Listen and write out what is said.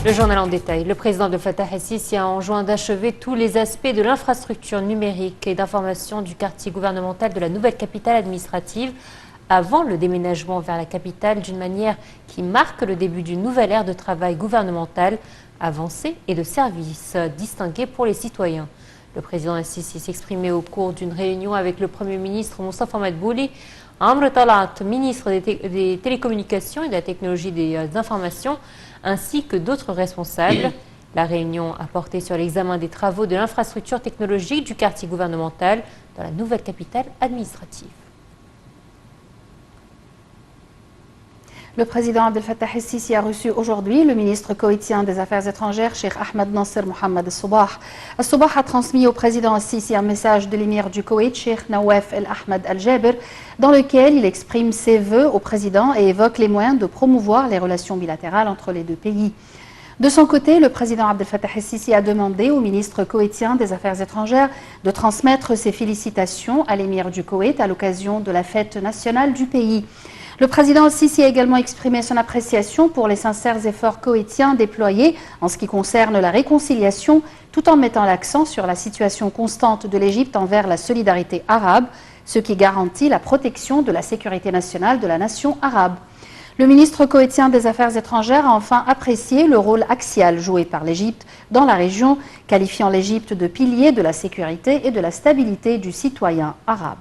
Le journal en détail. Le président Abdel Fattah el-Sisi a enjoint d'achever tous les aspects de l'infrastructure numérique et d'information du quartier gouvernemental de la nouvelle capitale administrative avant le déménagement vers la capitale d'une manière qui marque le début d'une nouvelle ère de travail gouvernemental avancée et de services distingués pour les citoyens. Le président el-Sisi s'exprimait au cours d'une réunion avec le Premier ministre Moustapha Madbouli, Amr Talat, ministre des Télécommunications et de la Technologie des Informations, ainsi que d'autres responsables. La réunion a porté sur l'examen des travaux de l'infrastructure technologique du quartier gouvernemental dans la nouvelle capitale administrative. Le président Abdel Fattah el-Sisi a reçu aujourd'hui le ministre koweïtien des Affaires étrangères, Cheikh Ahmed Nasser Mohamed el-Soubah. El-Soubah a transmis au président el-Sisi un message de l'émir du Koweït, Cheikh Nawaf el-Ahmed al-Jaber, dans lequel il exprime ses vœux au président et évoque les moyens de promouvoir les relations bilatérales entre les deux pays. De son côté, le président Abdel Fattah el-Sisi a demandé au ministre koweïtien des Affaires étrangères de transmettre ses félicitations à l'émir du Koweït à l'occasion de la fête nationale du pays. Le président el-Sisi a également exprimé son appréciation pour les sincères efforts koweïtiens déployés en ce qui concerne la réconciliation, tout en mettant l'accent sur la situation constante de l'Égypte envers la solidarité arabe, ce qui garantit la protection de la sécurité nationale de la nation arabe. Le ministre koweïtien des Affaires étrangères a enfin apprécié le rôle axial joué par l'Égypte dans la région, qualifiant l'Égypte de pilier de la sécurité et de la stabilité du citoyen arabe.